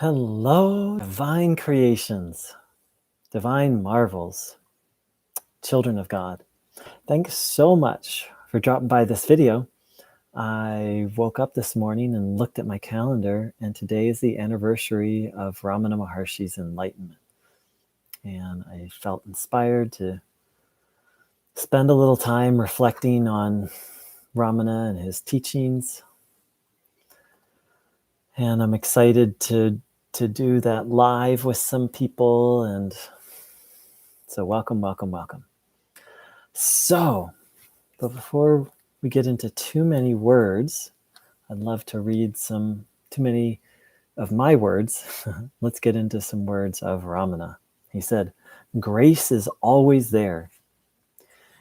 Hello, divine creations, divine marvels, children of God. Thanks so much for dropping by this video. I woke up this morning and looked at my calendar, and today is the anniversary of Ramana Maharshi's enlightenment. And I felt inspired to spend a little time reflecting on Ramana and his teachings. And I'm excited to do that live with some people, and so welcome. So, but before we get into too many words, I'd love to read too many of my words. Let's get into some words of Ramana. He said, "Grace is always there.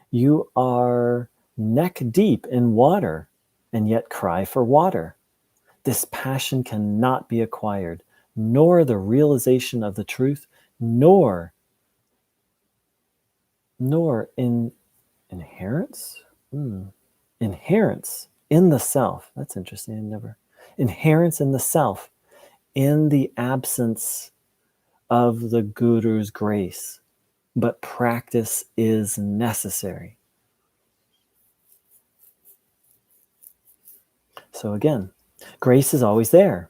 You are neck deep in water and yet cry for water. This passion cannot be acquired, nor the realization of the truth, nor in inherence. Inherence in the self." That's interesting. Inherence in the self, in the absence of the Guru's grace, but practice is necessary. So again, grace is always there.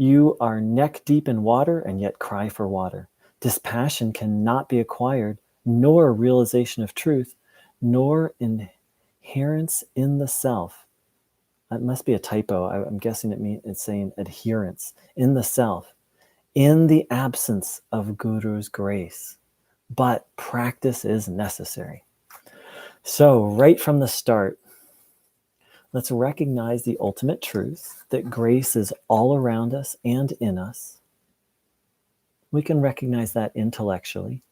You are neck deep in water and yet cry for water. Dispassion cannot be acquired, nor realization of truth, nor inherence in the self. It must be a typo. I'm guessing it's saying adherence in the self, in the absence of Guru's grace. But practice is necessary. So right from the start, let's recognize the ultimate truth that grace is all around us and in us. We can recognize that intellectually.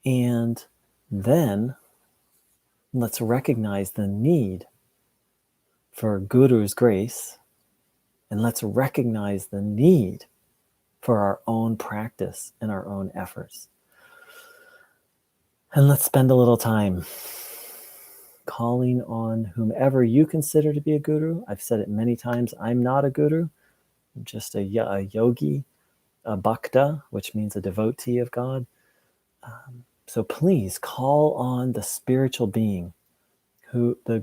And then let's recognize the need for Guru's grace, and let's recognize the need for our own practice and our own efforts. And let's spend a little time calling on whomever you consider to be a guru. I've said it many times. I'm not a guru. I'm just a yogi, a bhakta, which means a devotee of God. So please call on the spiritual being, who the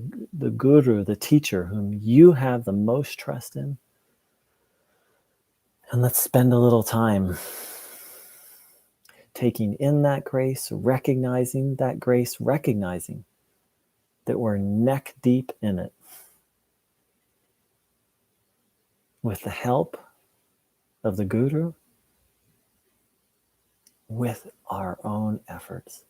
guru, the teacher, whom you have the most trust in. And let's spend a little time taking in that grace, recognizing that grace, recognizing that we're neck deep in it with the help of the Guru, with our own efforts.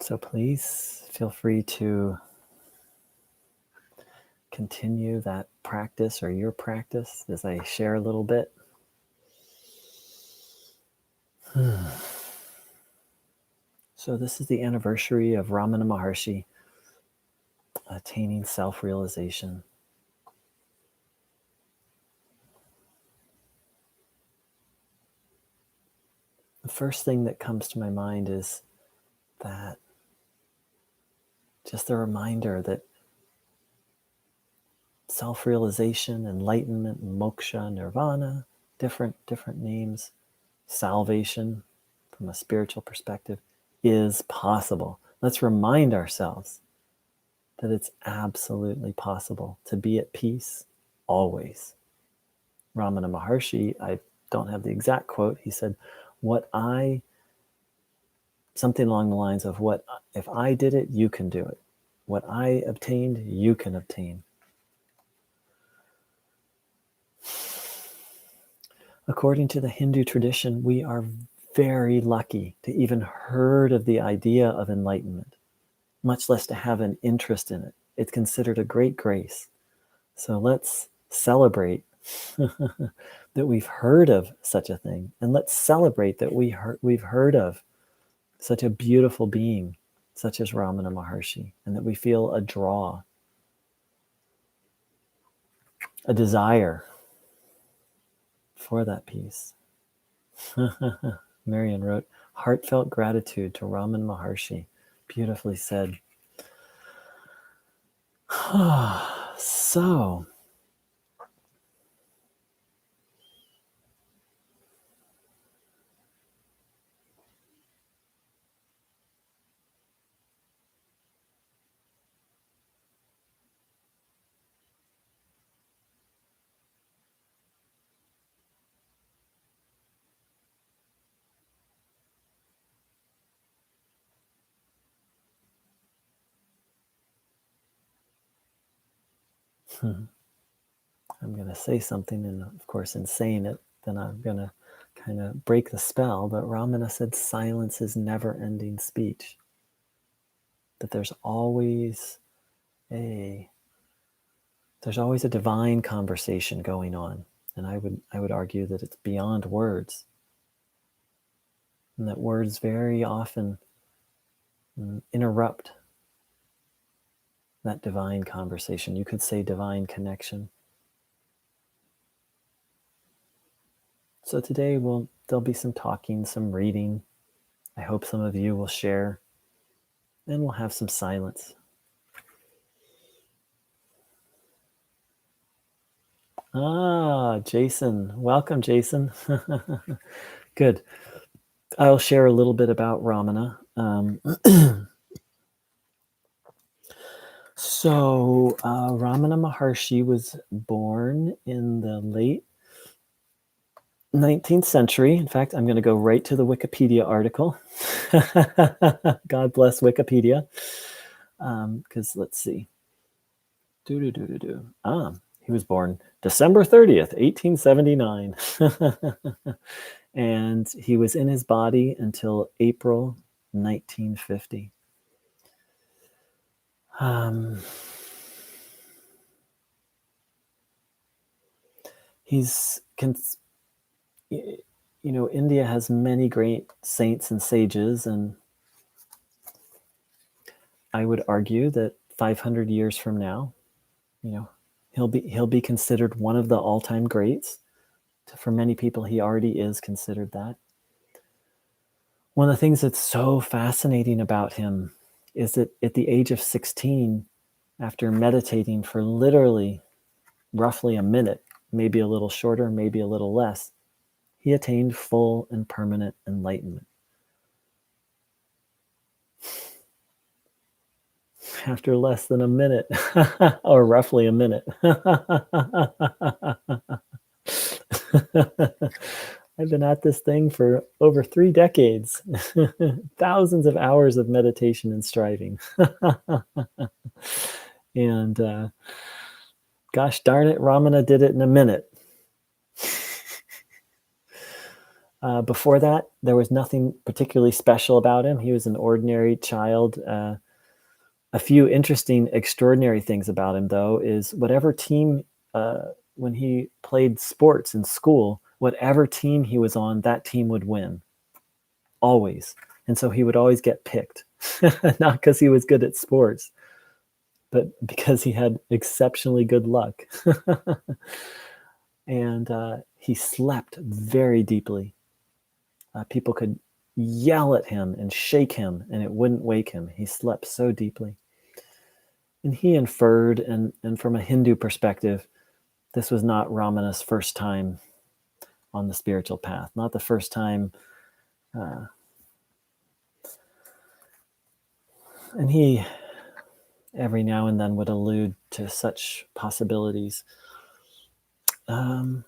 So please feel free to continue that practice or your practice as I share a little bit. So this is the anniversary of Ramana Maharshi attaining self-realization. The first thing that comes to my mind is that just a reminder that self-realization, enlightenment, moksha, nirvana, different names, salvation from a spiritual perspective is possible. Let's remind ourselves that it's absolutely possible to be at peace always. Ramana Maharshi, I don't have the exact quote, he said, something along the lines of, if I did it, you can do it. What I obtained, you can obtain. According to the Hindu tradition, we are very lucky to even heard of the idea of enlightenment, much less to have an interest in it. It's considered a great grace. So let's celebrate that we've heard of such a thing, and let's celebrate that we've heard of such a beautiful being, such as Ramana Maharshi, and that we feel a draw, a desire for that peace. Marian wrote, heartfelt gratitude to Ramana Maharshi. Beautifully said. So, I'm going to say something, and of course, in saying it, then I'm going to kind of break the spell. But Ramana said silence is never-ending speech. That there's always a divine conversation going on, and I would argue that it's beyond words, and that words very often interrupt that divine conversation. You could say divine connection. So today there'll be some talking, some reading. I hope some of you will share, and we'll have some silence. Jason. Welcome, Jason. Good. I'll share a little bit about Ramana. So Ramana Maharshi was born in the late 19th century. In fact, I'm going to go right to the Wikipedia article. God bless Wikipedia. Because let's see. He was born December 30th, 1879. And he was in his body until April 1950. India has many great saints and sages, and I would argue that 500 years from now, he'll be considered one of the all-time greats. For many people, he already is considered that. One of the things that's so fascinating about him is that at the age of 16, after meditating for literally roughly a minute, maybe a little shorter, maybe a little less, he attained full and permanent enlightenment. After less than a minute, or roughly a minute. I've been at this thing for over 3 decades, thousands of hours of meditation and striving. And gosh darn it, Ramana did it in a minute. Before that, there was nothing particularly special about him. He was an ordinary child A few interesting, extraordinary things about him, though, is whatever team, when he played sports in school, whatever team he was on, that team would win, always. And so he would always get picked, not because he was good at sports, but because he had exceptionally good luck. And he slept very deeply. People could yell at him and shake him, and it wouldn't wake him. He slept so deeply. And he inferred, and from a Hindu perspective, this was not Ramana's first time on the spiritual path, not the first time. And he, every now and then, would allude to such possibilities. One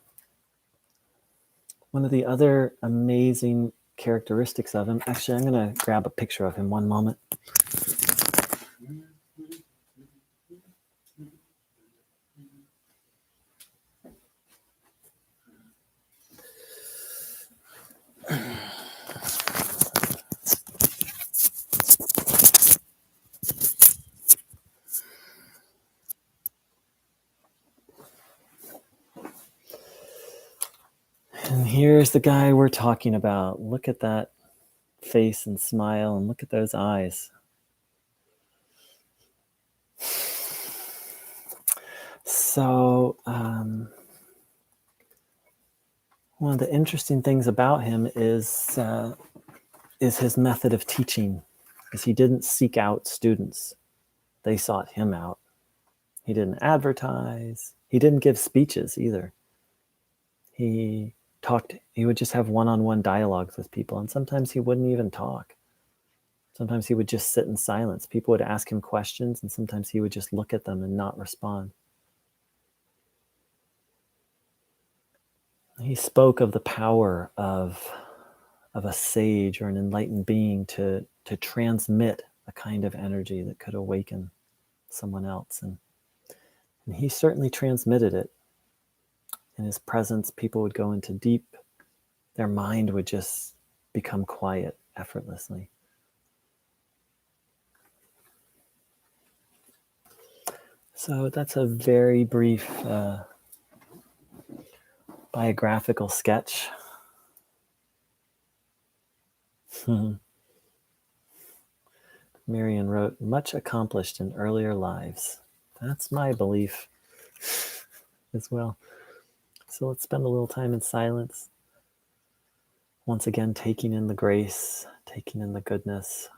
of the other amazing characteristics of him, actually, I'm going to grab a picture of him one moment. And here's the guy we're talking about. Look at that face and smile, and look at those eyes. So, one of the interesting things about him is his method of teaching, is he didn't seek out students. They sought him out. He didn't advertise. He didn't give speeches either. He would just have one-on-one dialogues with people, and sometimes he wouldn't even talk. Sometimes he would just sit in silence. People would ask him questions, and sometimes he would just look at them and not respond. He spoke of the power of a sage or an enlightened being to transmit a kind of energy that could awaken someone else. And he certainly transmitted it. In his presence, people would go into deep, their mind would just become quiet effortlessly. So that's a very brief biographical sketch. Marion wrote, much accomplished in earlier lives. That's my belief as well. So let's spend a little time in silence. Once again, taking in the grace, taking in the goodness.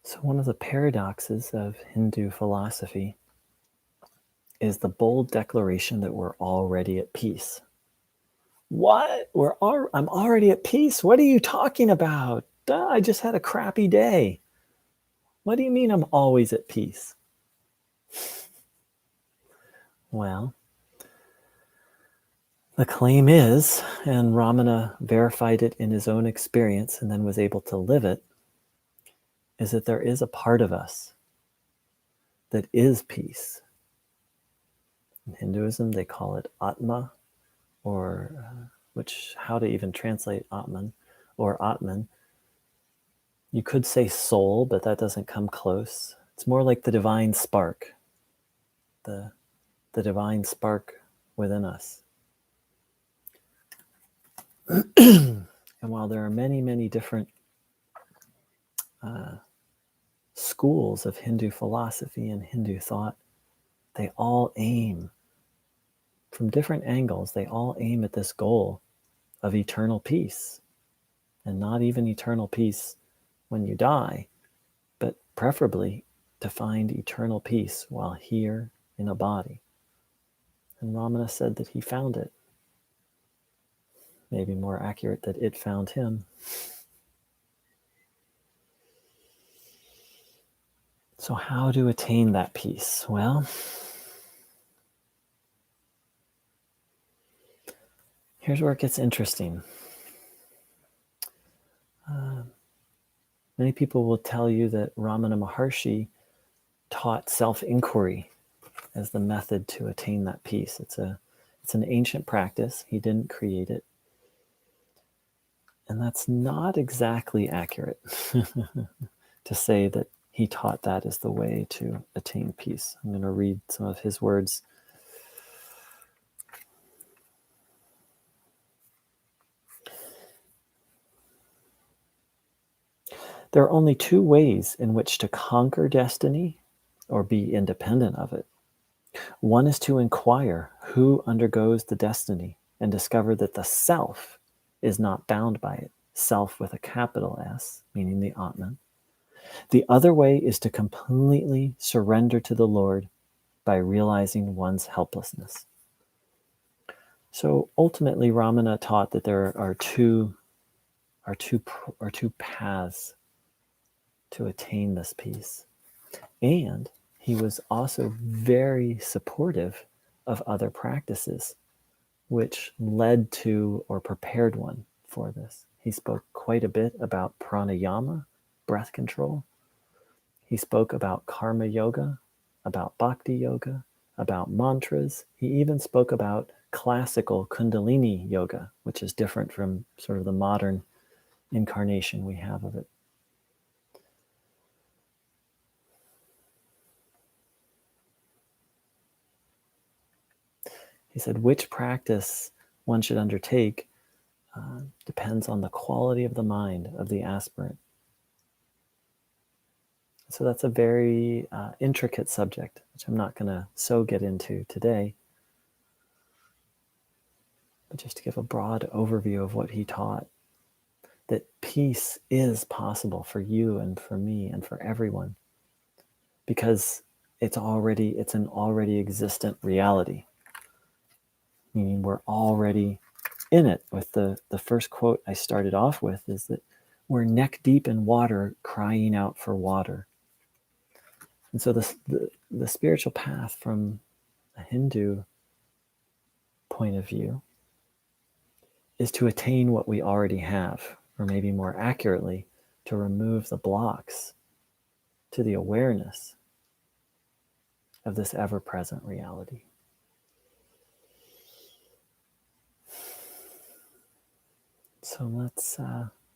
So one of the paradoxes of Hindu philosophy is the bold declaration that we're already at peace. What? I'm already at peace? What are you talking about? Duh, I just had a crappy day. What do you mean I'm always at peace? Well, the claim is, and Ramana verified it in his own experience and then was able to live it, is that there is a part of us that is peace. In Hinduism, they call it Atma, or how to even translate Atman or Atman. You could say soul, but that doesn't come close. It's more like the divine spark, the divine spark within us. And while there are many, many different schools of Hindu philosophy and Hindu thought, they all aim, from different angles, they all aim at this goal of eternal peace. And not even eternal peace when you die, but preferably to find eternal peace while here in a body. And Ramana said that he found it. Maybe more accurate, that it found him. So how to attain that peace? Well, here's where it gets interesting. Many people will tell you that Ramana Maharshi taught self-inquiry as the method to attain that peace. It's an ancient practice. He didn't create it. And that's not exactly accurate to say that he taught that as the way to attain peace. I'm going to read some of his words. There are only two ways in which to conquer destiny or be independent of it. One is to inquire who undergoes the destiny and discover that the self is not bound by it. Self with a capital S, meaning the Atman. The other way is to completely surrender to the Lord by realizing one's helplessness. So ultimately, Ramana taught that there are two paths to attain this peace. And he was also very supportive of other practices, which led to or prepared one for this. He spoke quite a bit about pranayama, breath control. He spoke about karma yoga, about bhakti yoga, about mantras. He even spoke about classical kundalini yoga, which is different from sort of the modern incarnation we have of it. He said which practice one should undertake depends on the quality of the mind of the aspirant. So that's a very intricate subject, which I'm not going to get into today. But just to give a broad overview of what he taught, that peace is possible for you and for me and for everyone, because it's an already existent reality, meaning we're already in it. With the first quote I started off with is that we're neck deep in water, crying out for water. And so the spiritual path from a Hindu point of view is to attain what we already have, or maybe more accurately, to remove the blocks to the awareness of this ever-present reality. So let's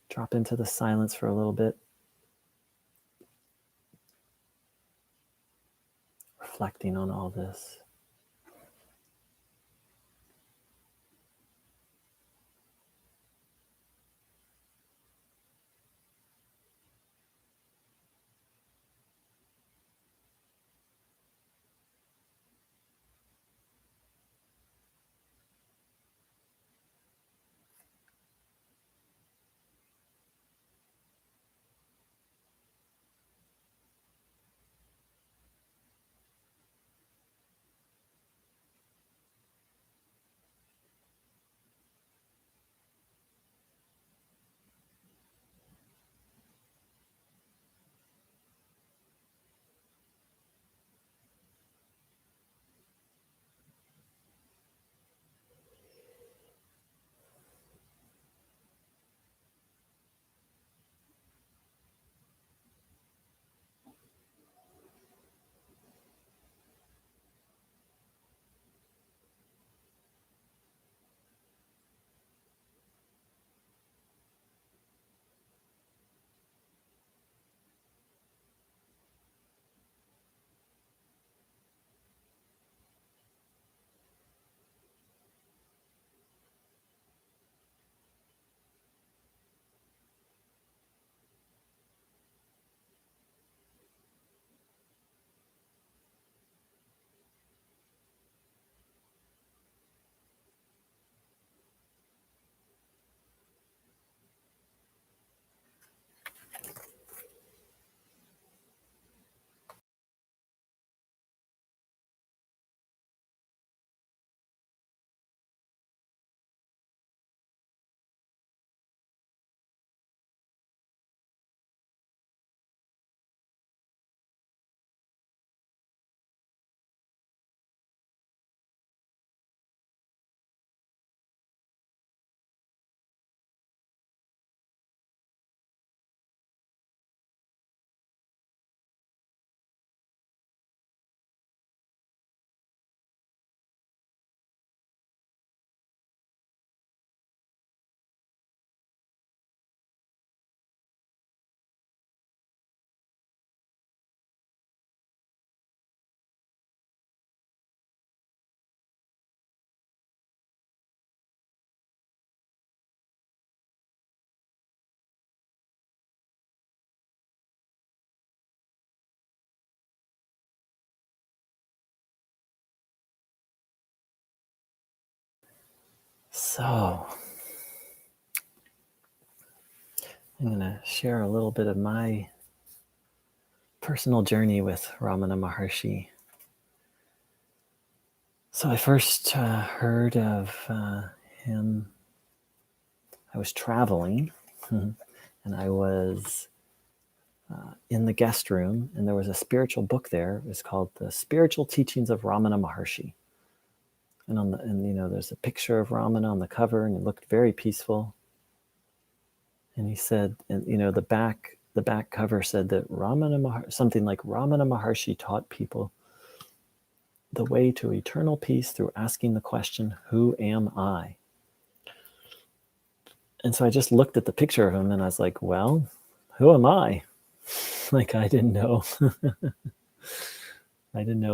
drop into the silence for a little bit, reflecting on all this. So, I'm going to share a little bit of my personal journey with Ramana Maharshi. So, I first heard of him. I was traveling, and I was in the guest room, and there was a spiritual book there. It was called The Spiritual Teachings of Ramana Maharshi. And there's a picture of Ramana on the cover, and it looked very peaceful. And he said, and the back cover said that something like Ramana Maharshi taught people the way to eternal peace through asking the question, "Who am I?" And so I just looked at the picture of him, and I was like, "Well, who am I?" Like I didn't know,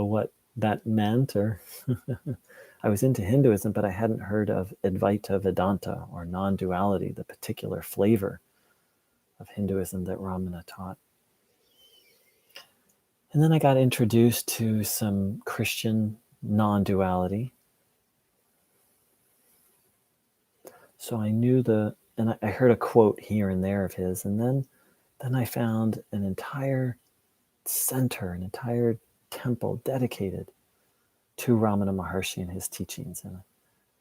what that meant, or I was into Hinduism, but I hadn't heard of Advaita Vedanta or non-duality, the particular flavor of Hinduism that Ramana taught. And then I got introduced to some Christian non-duality. So I knew and I heard a quote here and there of his, and then I found an entire center, an entire temple dedicated to Ramana Maharshi and his teachings. And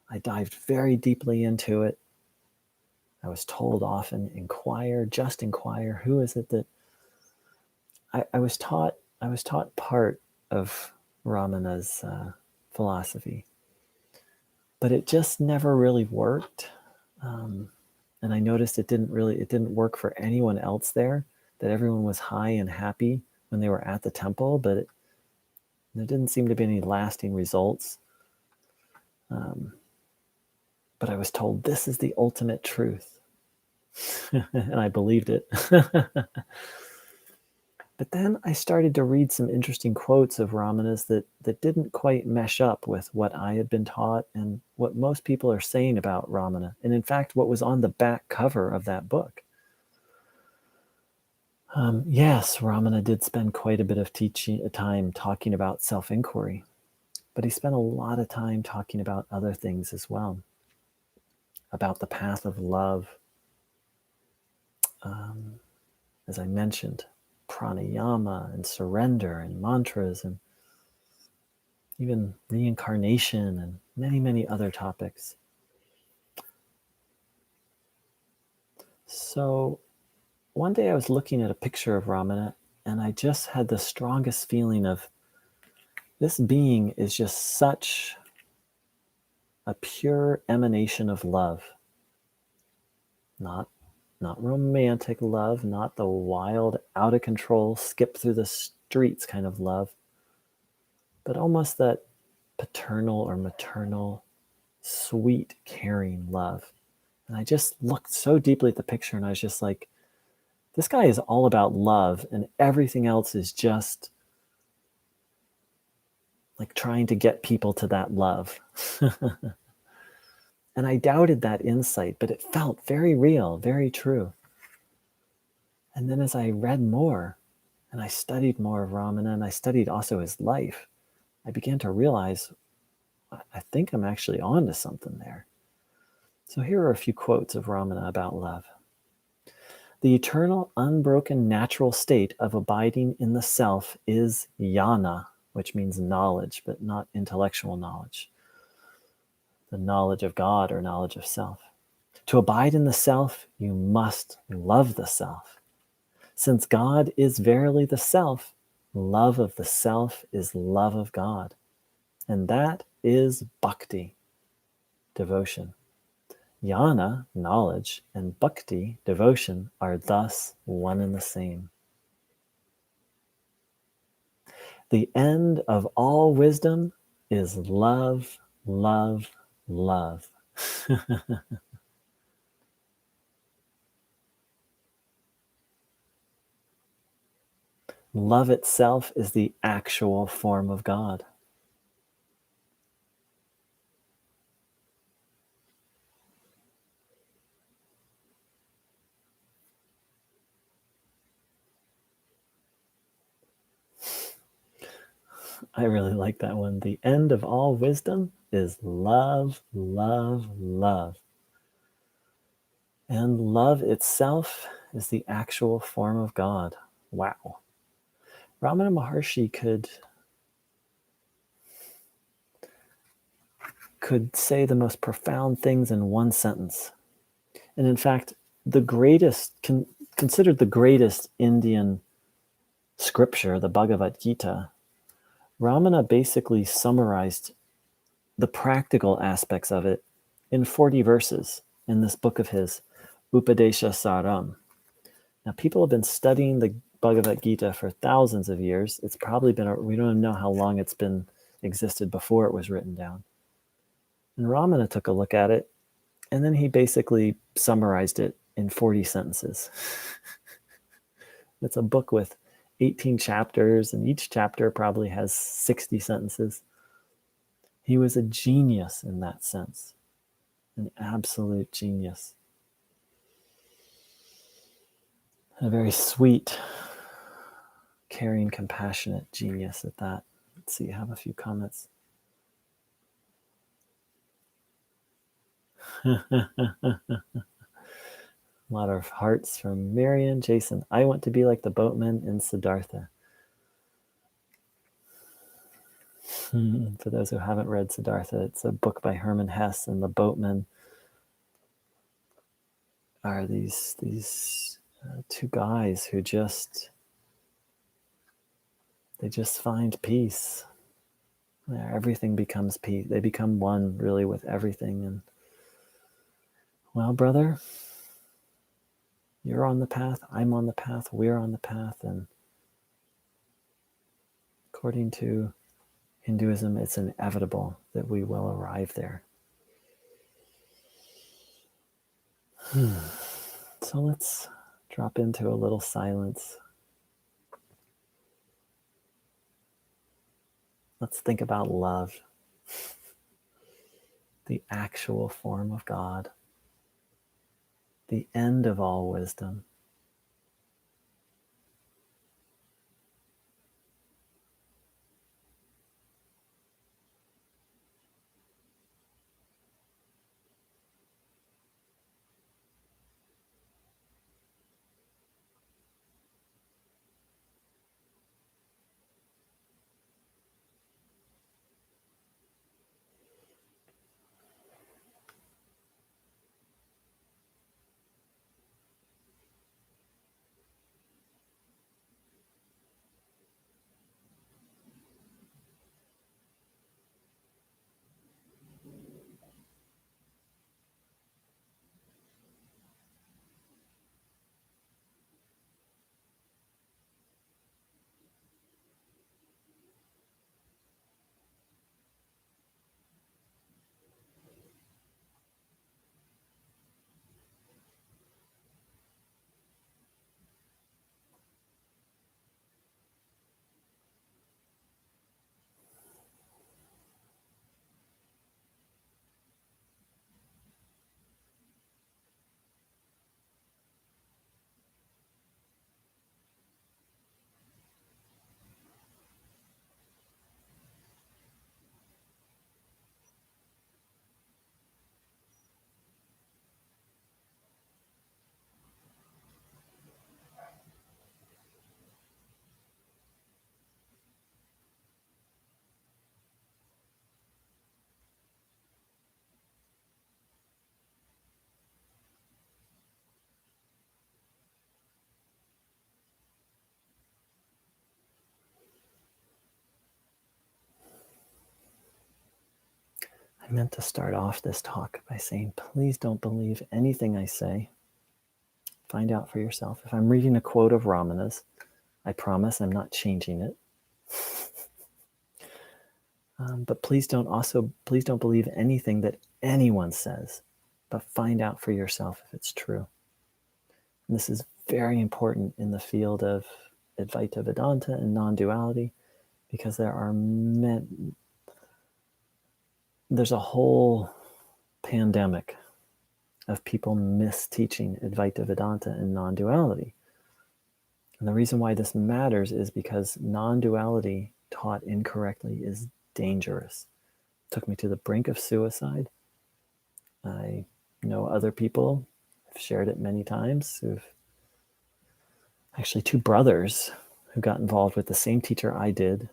I dived very deeply into it. I was told often, inquire, who is it that I was taught part of Ramana's philosophy, but it just never really worked. And I noticed it didn't work for anyone else there, that everyone was high and happy when they were at the temple, but there didn't seem to be any lasting results. But I was told this is the ultimate truth. And I believed it. But then I started to read some interesting quotes of Ramana's that didn't quite mesh up with what I had been taught and what most people are saying about Ramana. And in fact, what was on the back cover of that book. Yes, Ramana did spend quite a bit of time talking about self-inquiry, but he spent a lot of time talking about other things as well, about the path of love. As I mentioned, pranayama and surrender and mantras and even reincarnation and many, many other topics. So one day I was looking at a picture of Ramana, and I just had the strongest feeling of this being is just such a pure emanation of love. Not romantic love, not the wild, out of control, skip through the streets kind of love, but almost that paternal or maternal, sweet, caring love. And I just looked so deeply at the picture, and I was just like, this guy is all about love, and everything else is just like trying to get people to that love. And I doubted that insight, but it felt very real, very true. And then as I read more and I studied more of Ramana, and I studied also his life, I began to realize I think I'm actually onto something there. So here are a few quotes of Ramana about love. The eternal, unbroken, natural state of abiding in the self is jnana, which means knowledge, but not intellectual knowledge. The knowledge of God or knowledge of self. To abide in the self, you must love the self. Since God is verily the self, love of the self is love of God. And that is bhakti, devotion. Jnana, knowledge, and bhakti, devotion, are thus one and the same. The end of all wisdom is love, love, love. Love itself is the actual form of God. I really like that one. The end of all wisdom is love, love, love. And love itself is the actual form of God. Wow. Ramana Maharshi could say the most profound things in one sentence. And in fact, the greatest, considered the greatest Indian scripture, the Bhagavad Gita, Ramana basically summarized the practical aspects of it in 40 verses in this book of his, Upadesha Saram. Now, people have been studying the Bhagavad Gita for thousands of years. It's probably been, we don't even know how long it's been existed before it was written down. And Ramana took a look at it, and then he basically summarized it in 40 sentences. It's a book with 18 chapters, and each chapter probably has 60 sentences. He was a genius in that sense, an absolute genius. A very sweet, caring, compassionate genius at that. Let's see, I have a few comments. A lot of hearts from Marion, Jason. I want to be like the boatman in Siddhartha. For those who haven't read Siddhartha, it's a book by Hermann Hesse, and the boatmen are these two guys who just find peace. Everything becomes peace. They become one really with everything. And well, brother, you're on the path, I'm on the path, we're on the path, and according to Hinduism, it's inevitable that we will arrive there. So let's drop into a little silence. Let's think about love, the actual form of God, the end of all wisdom. I meant to start off this talk by saying, please don't believe anything I say. Find out for yourself. If I'm reading a quote of Ramana's, I promise I'm not changing it. But please don't believe anything that anyone says, but find out for yourself if it's true. And this is very important in the field of Advaita Vedanta and non-duality, because there's a whole pandemic of people misteaching Advaita Vedanta and non-duality. And the reason why this matters is because non-duality taught incorrectly is dangerous. It took me to the brink of suicide. I know other people, I've shared it many times, who've actually two brothers who got involved with the same teacher I did.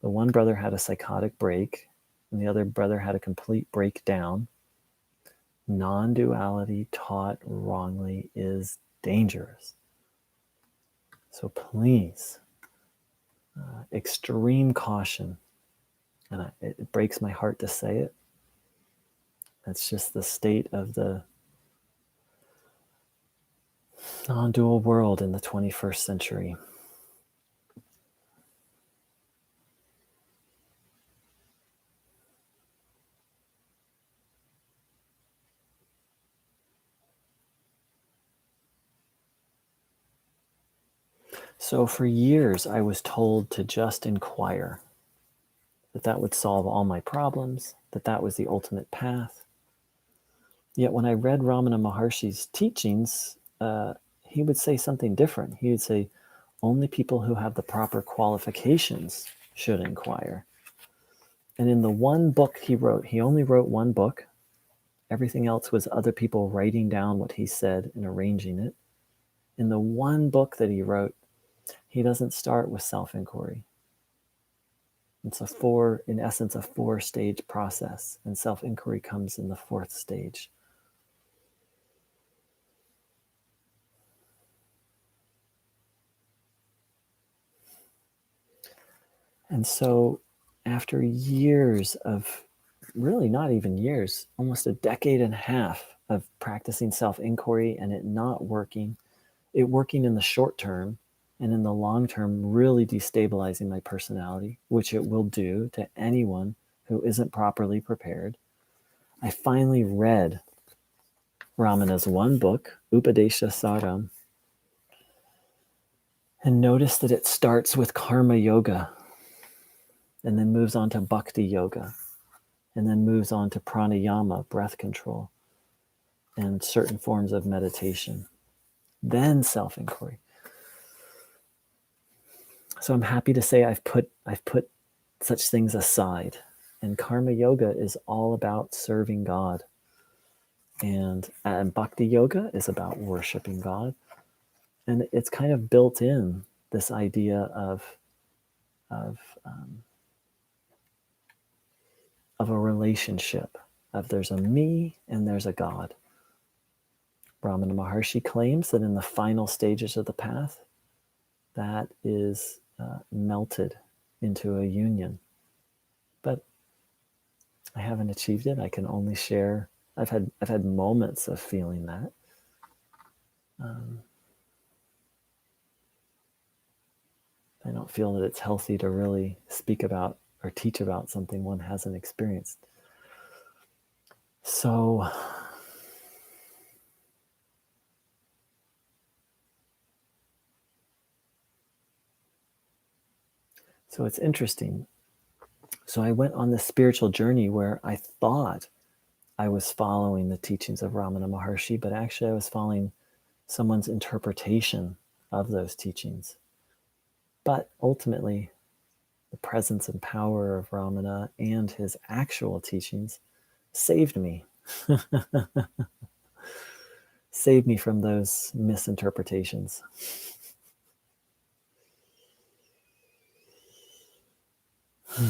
The one brother had a psychotic break, and the other brother had a complete breakdown. Non-duality taught wrongly is dangerous. So please, extreme caution. And it breaks my heart to say it. That's just the state of the non-dual world in the 21st century. So for years, I was told to just inquire, that that would solve all my problems, that that was the ultimate path. Yet when I read Ramana Maharshi's teachings, he would say something different. He would say, only people who have the proper qualifications should inquire. And in the one book he wrote, he only wrote one book. Everything else was other people writing down what he said and arranging it. In the one book that he wrote, he doesn't start with self-inquiry. It's in essence, a 4-stage process, and self-inquiry comes in the 4th stage. And so after years of, really not even years, almost a decade and a half of practicing self-inquiry and it not working, it working in the short term and in the long term really destabilizing my personality, which it will do to anyone who isn't properly prepared, I finally read Ramana's one book, Upadesha Saram, and noticed that it starts with karma yoga and then moves on to bhakti yoga and then moves on to pranayama, breath control, and certain forms of meditation, then self-inquiry. So I'm happy to say I've put such things aside, and karma yoga is all about serving God, and bhakti yoga is about worshiping God, and it's kind of built in this idea of a relationship, of there's a me and there's a God. Ramana Maharshi claims that in the final stages of the path, that is melted into a union. But I haven't achieved it. I can only share. I've had moments of feeling that. I don't feel that it's healthy to really speak about or teach about something one hasn't experienced. So it's interesting. So I went on this spiritual journey where I thought I was following the teachings of Ramana Maharshi, but actually I was following someone's interpretation of those teachings. But ultimately, the presence and power of Ramana and his actual teachings saved me. Saved me from those misinterpretations. So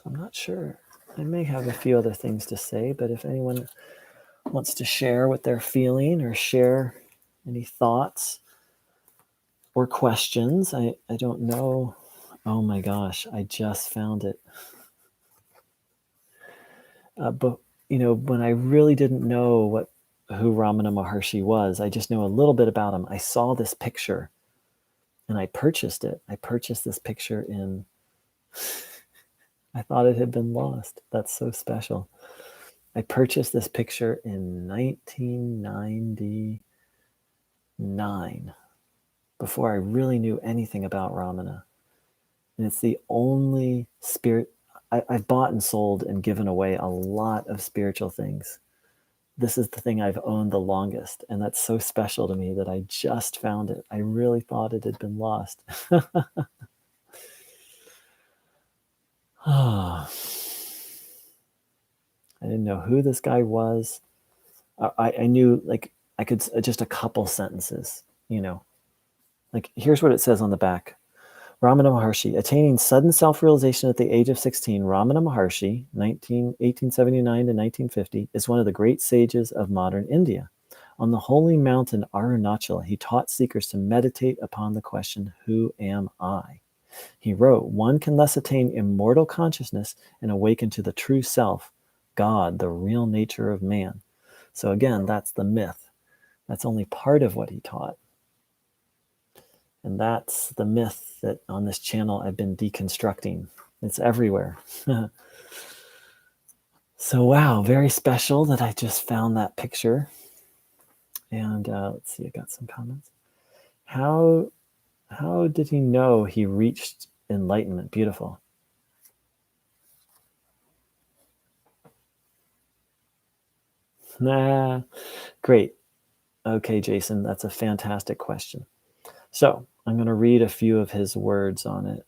I'm not sure. I may have a few other things to say, but if anyone wants to share what they're feeling or share any thoughts or questions, I don't know. Oh my gosh, I just found it. But when I really didn't know who Ramana Maharshi was, I just know a little bit about him. I saw this picture and I purchased it. I purchased this picture I thought it had been lost. That's so special. I purchased this picture in 1999, before I really knew anything about Ramana. And it's the only spirit. I've bought and sold and given away a lot of spiritual things. This is the thing I've owned the longest, and that's so special to me that I just found it. I really thought it had been lost. I didn't know who this guy was. I knew, like, I could just a couple sentences, Like, here's what it says on the back. Ramana Maharshi, attaining sudden self-realization at the age of 16, Ramana Maharshi, 1879 to 1950, is one of the great sages of modern India. On the holy mountain Arunachal, he taught seekers to meditate upon the question, who am I? He wrote, one can thus attain immortal consciousness and awaken to the true self, God, the real nature of man. So again, that's the myth. That's only part of what he taught. And that's the myth that on this channel I've been deconstructing. It's everywhere. So wow, very special that I just found that picture. And let's see, I got some comments. How did he know he reached enlightenment? Beautiful. Great. Okay, Jason, that's a fantastic question. So I'm going to read a few of his words on it.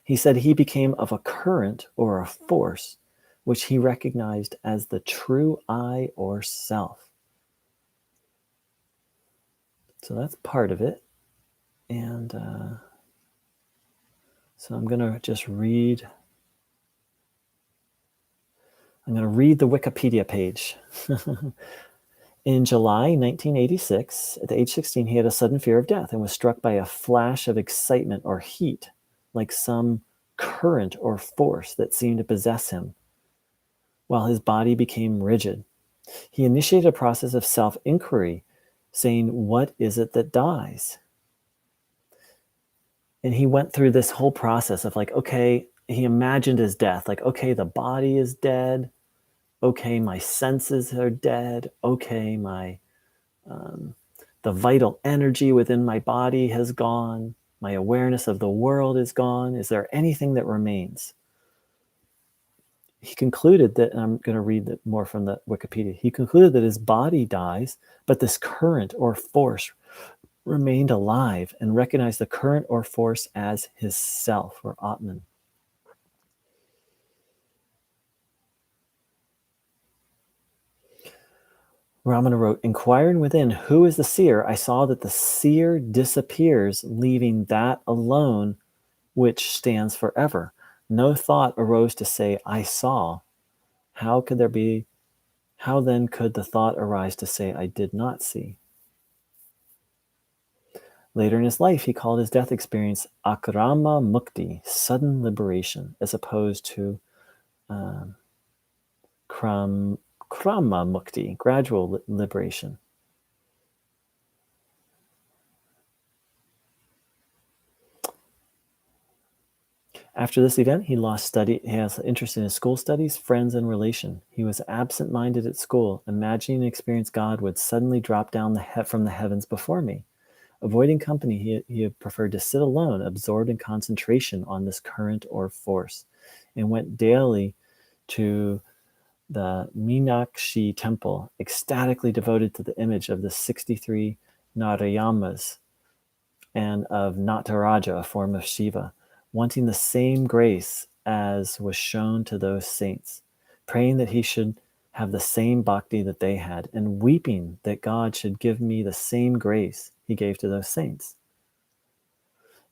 He said he became of a current or a force which he recognized as the true I or self. So that's part of it. And so I'm going to just read. I'm going to read the Wikipedia page. In July 1986, at the age 16, he had a sudden fear of death and was struck by a flash of excitement or heat, like some current or force that seemed to possess him, while his body became rigid. He initiated a process of self-inquiry, saying, what is it that dies? And he went through this whole process of like, okay, he imagined his death. Like, okay, the body is dead. Okay, my senses are dead. Okay, the vital energy within my body has gone. My awareness of the world is gone. Is there anything that remains? He concluded that, and I'm going to read more from the Wikipedia, he concluded that his body dies, but this current or force remained alive and recognized the current or force as his self or Atman. Ramana wrote, inquiring within, who is the seer? I saw that the seer disappears, leaving that alone which stands forever. No thought arose to say, I saw. How then could the thought arise to say, I did not see? Later in his life, he called his death experience akrama mukti, sudden liberation, as opposed to krama mukti, gradual liberation. After this event, he has interest in his school studies, friends, and relation. He was absent-minded at school, imagining and experienced God would suddenly drop down from the heavens before me. Avoiding company, he preferred to sit alone, absorbed in concentration on this current or force, and went daily to the Meenakshi temple, ecstatically devoted to the image of the 63 Narayamas and of Nataraja, a form of Shiva, wanting the same grace as was shown to those saints, praying that he should have the same bhakti that they had, and weeping that God should give me the same grace he gave to those saints.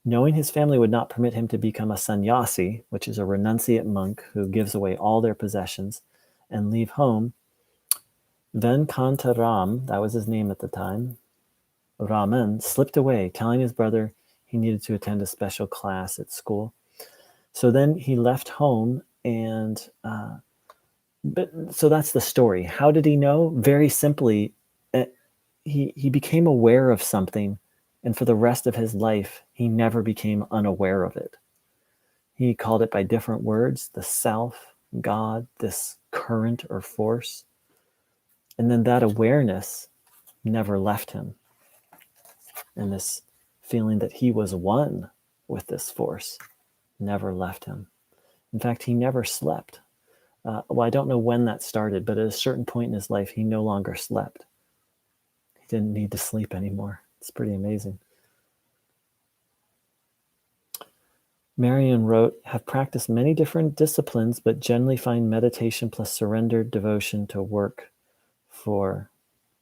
Knowing his family would not permit him to become a sannyasi, which is a renunciate monk who gives away all their possessions, and leave home, Venkantaram, that was his name at the time, Raman, slipped away, telling his brother he needed to attend a special class at school. So then he left home, and so that's the story. How did he know? Very simply, he became aware of something, and for the rest of his life, he never became unaware of it. He called it by different words, the self, God, this current or force. And then that awareness never left him. And this feeling that he was one with this force never left him. In fact, he never slept. Well, I don't know when that started, but at a certain point in his life, he no longer slept. He didn't need to sleep anymore. It's pretty amazing. Marion wrote, have practiced many different disciplines, but generally find meditation plus surrendered devotion to work for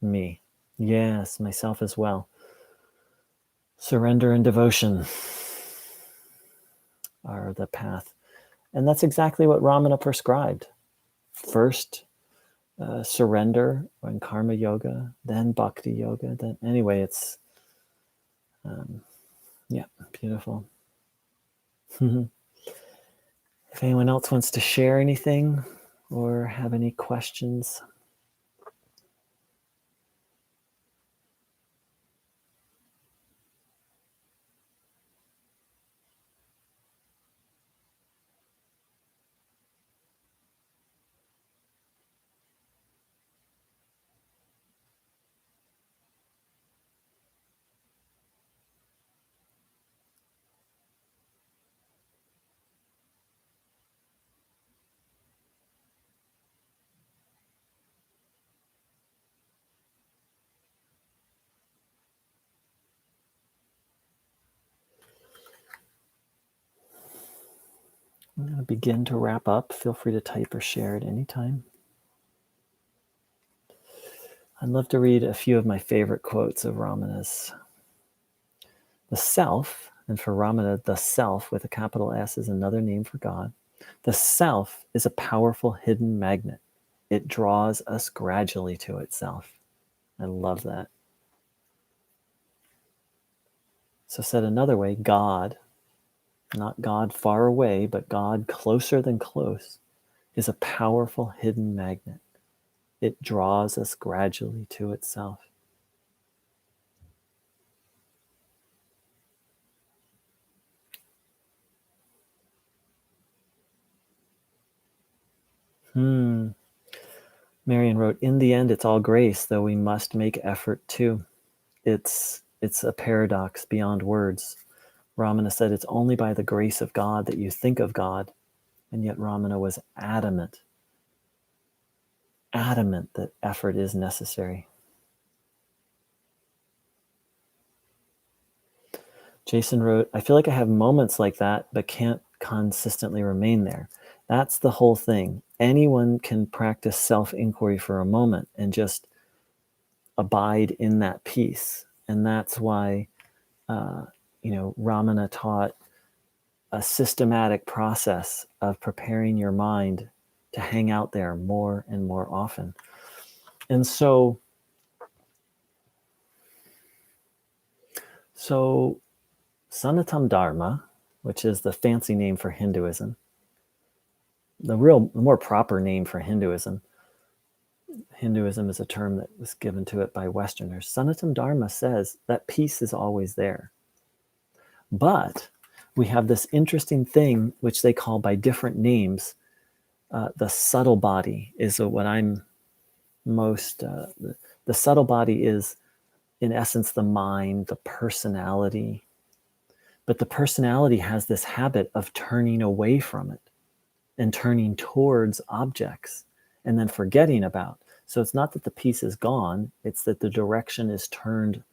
me. Yes, myself as well. Surrender and devotion are the path. And that's exactly what Ramana prescribed. First, surrender and karma yoga, then bhakti yoga. Then anyway, it's, yeah, beautiful. If anyone else wants to share anything or have any questions. I'm going to begin to wrap up. Feel free to type or share at any time. I'd love to read a few of my favorite quotes of Ramana's. The self, and for Ramana, the self with a capital S is another name for God. The self is a powerful hidden magnet. It draws us gradually to itself. I love that. So said another way, God, not God far away, but God closer than close, is a powerful hidden magnet. It draws us gradually to itself. Marion wrote, in the end, it's all grace, though we must make effort too. It's a paradox beyond words. Ramana said it's only by the grace of God that you think of God, and yet Ramana was adamant that effort is necessary. Jason wrote, I feel like I have moments like that, but can't consistently remain there. That's the whole thing. Anyone can practice self-inquiry for a moment and just abide in that peace. And that's why, Ramana taught a systematic process of preparing your mind to hang out there more and more often. And so Sanatam Dharma, which is the fancy name for Hinduism, the more proper name for Hinduism is a term that was given to it by Westerners. Sanatam Dharma says that peace is always there. But we have this interesting thing, which they call by different names, the subtle body is what I'm most, the subtle body is in essence the mind, the personality. But the personality has this habit of turning away from it and turning towards objects and then forgetting about. So it's not that the peace is gone, it's that the direction is turned.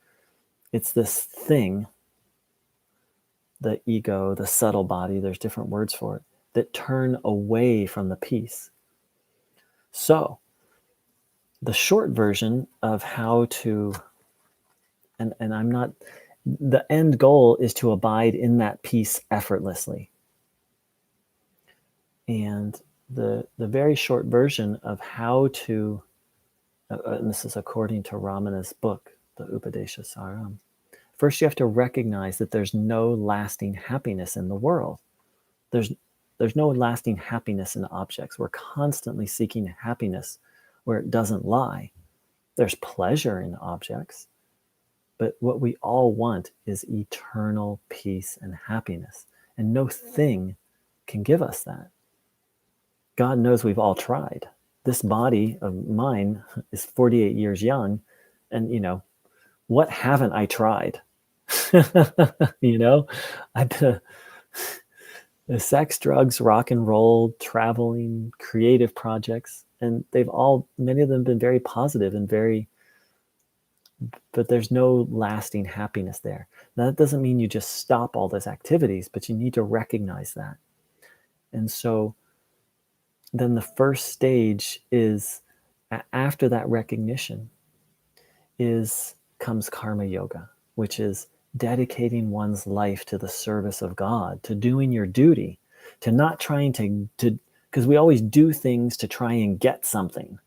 It's this thing, the ego, the subtle body, there's different words for it, that turn away from the peace. So the short version of how to, and I'm not, the end goal is to abide in that peace effortlessly. And the very short version of how to, and this is according to Ramana's book, the Upadesha Saram, first you have to recognize that there's no lasting happiness in the world. There's no lasting happiness in objects. We're constantly seeking happiness where it doesn't lie. There's pleasure in objects, but what we all want is eternal peace and happiness. And no thing can give us that. God knows we've all tried. This body of mine is 48 years young. And, what haven't I tried? I've been Sex, drugs, rock and roll, traveling, creative projects, and many of them been very positive and but there's no lasting happiness there. Now, that doesn't mean you just stop all those activities, but you need to recognize that. And so then the first stage is, after that recognition, comes karma yoga, which is dedicating one's life to the service of God, to doing your duty, to not trying to because we always do things to try and get something,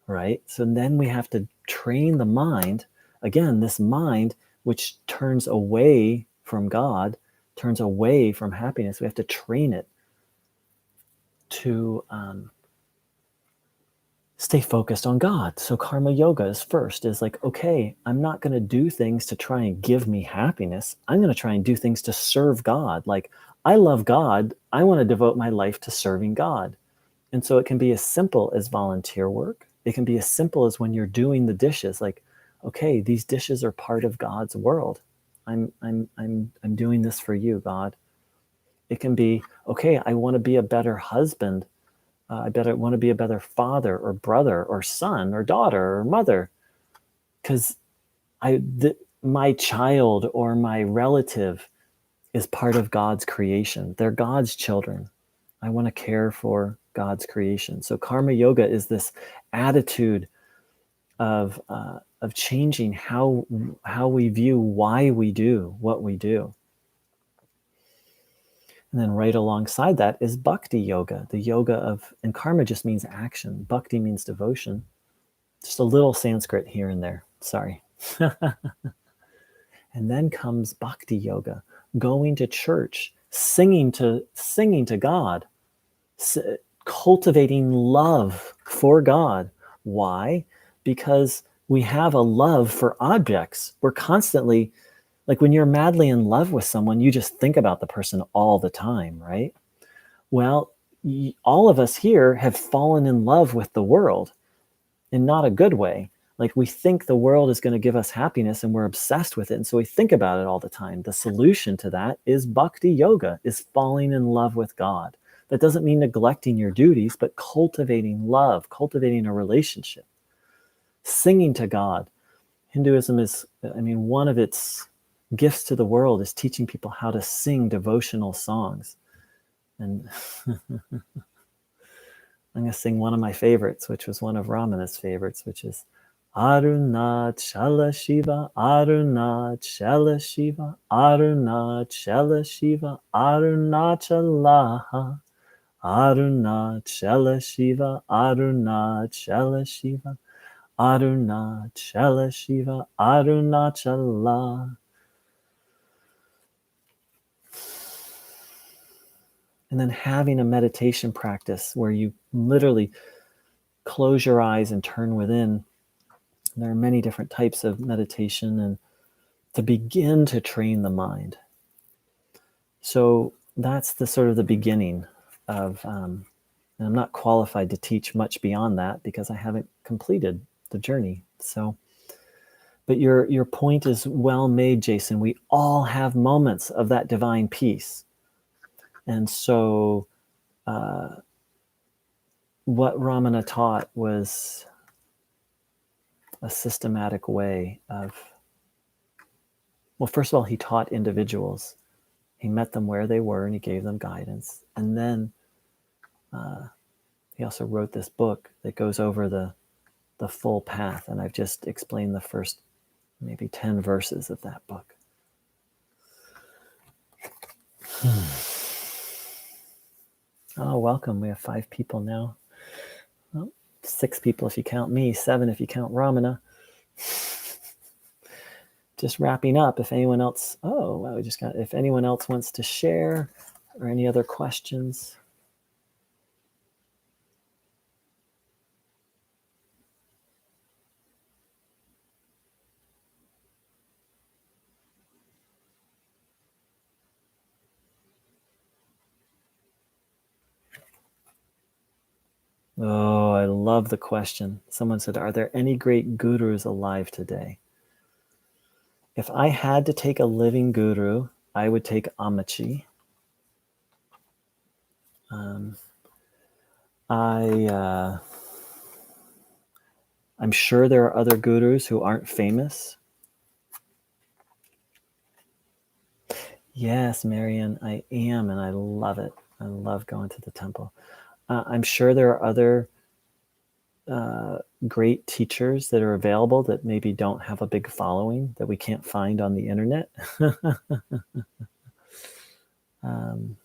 right? So then we have to train the mind, again, this mind which turns away from God, turns away from happiness. We have to train it to stay focused on God. So karma yoga is first, is like, okay, I'm not going to do things to try and give me happiness. I'm going to try and do things to serve God. Like, I love God. I want to devote my life to serving God. And so it can be as simple as volunteer work. It can be as simple as when you're doing the dishes, like, okay, these dishes are part of God's world. I'm doing this for you, God. It can be, okay, I want to be a better husband. I want to be a better father or brother or son or daughter or mother, because my child or my relative is part of God's creation. They're God's children. I want to care for God's creation. So karma yoga is this attitude of changing how we view why we do what we do. And then right alongside that is bhakti yoga, the yoga of, and karma just means action. Bhakti means devotion. Just a little Sanskrit here and there. Sorry. And then comes bhakti yoga, going to church, singing to God, cultivating love for God. Why? Because we have a love for objects. We're constantly, like, when you're madly in love with someone, you just think about the person all the time, right? Well, all of us here have fallen in love with the world in not a good way. Like, we think the world is going to give us happiness and we're obsessed with it. And so we think about it all the time. The solution to that is bhakti yoga, is falling in love with God. That doesn't mean neglecting your duties, but cultivating love, cultivating a relationship, singing to God. Hinduism is, one of its gifts to the world is teaching people how to sing devotional songs. And I'm going to sing one of my favorites, which was one of Ramana's favorites, which is Arunachala Shiva, Arunachala Shiva, Arunachala Shiva, Arunachala, Arunachala Shiva, Arunachala Shiva, Arunachala Shiva, Arunachala. And then having a meditation practice where you literally close your eyes and turn within. There are many different types of meditation, and to begin to train the mind. So that's the sort of the beginning of, and I'm not qualified to teach much beyond that because I haven't completed the journey. So, but your point is well made, Jason. We all have moments of that divine peace. And so what Ramana taught was a systematic way of, well, first of all, he taught individuals. He met them where they were and he gave them guidance. And then he also wrote this book that goes over the full path. And I've just explained the first maybe 10 verses of that book. Oh, welcome. We have 5 people now. Well, 6 people if you count me, 7 if you count Ramana. Just wrapping up. If anyone else, if anyone else wants to share or any other questions. Oh, I love the question. Someone said, are there any great gurus alive today? If I had to take a living guru, I would take Amachi. I'm sure there are other gurus who aren't famous. Yes, Marian, I am, and I love it. I love going to the temple. I'm sure there are other great teachers that are available that maybe don't have a big following that we can't find on the internet. um,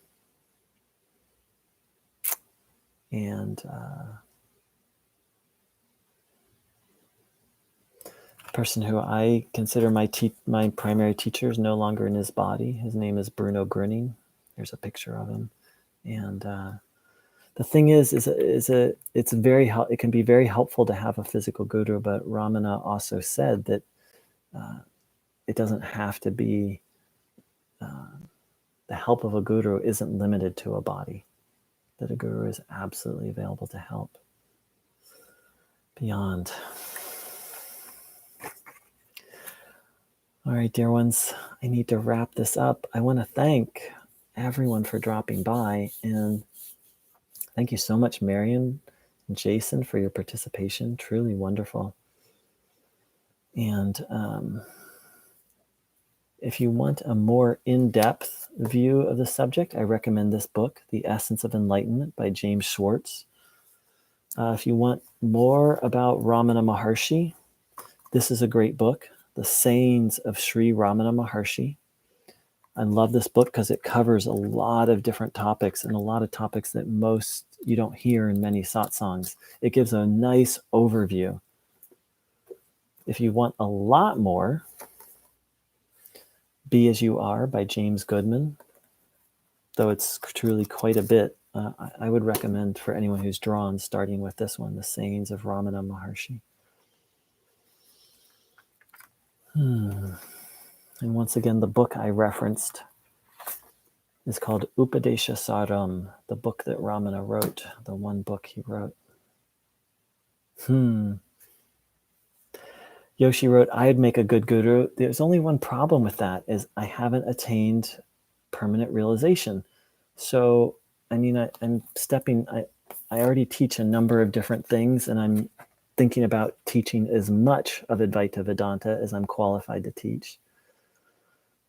and person who I consider my primary teacher is no longer in his body. His name is Bruno Grüning. There's a picture of him, and the thing is it's it can be very helpful to have a physical guru. But Ramana also said that it doesn't have to be. The help of a guru isn't limited to a body. That a guru is absolutely available to help beyond. All right, dear ones, I need to wrap this up. I want to thank everyone for dropping by, and thank you so much, Marion and Jason, for your participation. Truly wonderful. And if you want a more in-depth view of the subject, I recommend this book, The Essence of Enlightenment by James Schwartz. If you want more about Ramana Maharshi, this is a great book, The Sayings of Sri Ramana Maharshi. I love this book because it covers a lot of different topics and a lot of topics that most you don't hear in many satsangs. It gives a nice overview. If you want a lot more, Be As You Are by James Goodman, though it's truly quite a bit. I would recommend for anyone who's drawn, starting with this one, The Sayings of Ramana Maharshi. And once again, the book I referenced is called Upadesha Saram, the book that Ramana wrote, the one book he wrote. Yoshi wrote, I'd make a good guru. There's only one problem with that, is I haven't attained permanent realization. So, I mean, I already teach a number of different things, and I'm thinking about teaching as much of Advaita Vedanta as I'm qualified to teach.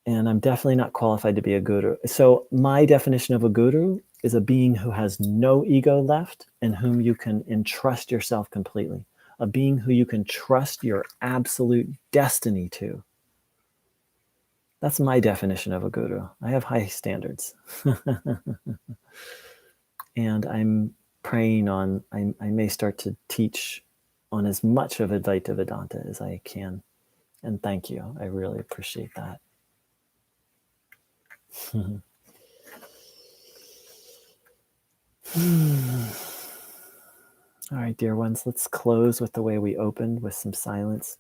And I'm definitely not qualified to be a guru. So my definition of a guru is a being who has no ego left and whom you can entrust yourself completely. A being who you can trust your absolute destiny to. That's my definition of a guru. I have high standards. And I'm praying on, I may start to teach on as much of Advaita Vedanta as I can. And thank you. I really appreciate that. All right, dear ones, let's close with the way we opened, with some silence.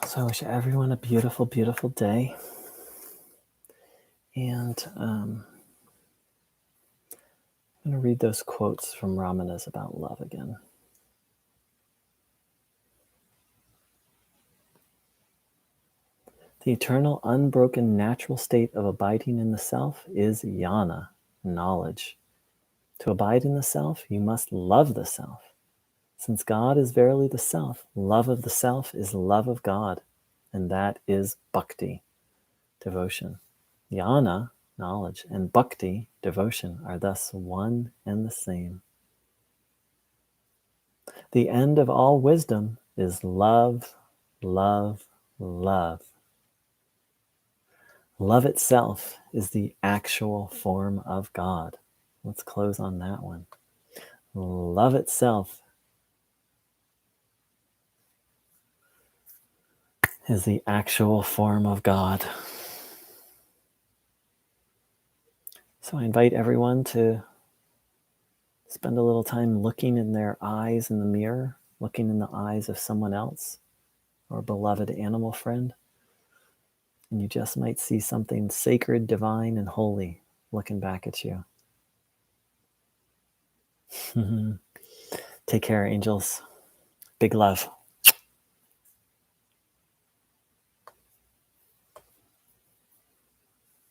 So I wish everyone a beautiful, beautiful day. And I'm going to read those quotes from Ramana's about love again. The eternal, unbroken, natural state of abiding in the self is jnana, knowledge. To abide in the self, you must love the self. Since God is verily the self, love of the self is love of God, and that is bhakti, devotion. Jnana, knowledge, and bhakti, devotion, are thus one and the same. The end of all wisdom is love, love, love. Love itself is the actual form of God. Let's close on that one. Love itself is the actual form of God. So I invite everyone to spend a little time looking in their eyes in the mirror, looking in the eyes of someone else or a beloved animal friend. And you just might see something sacred, divine, and holy looking back at you. Take care, angels. Big love.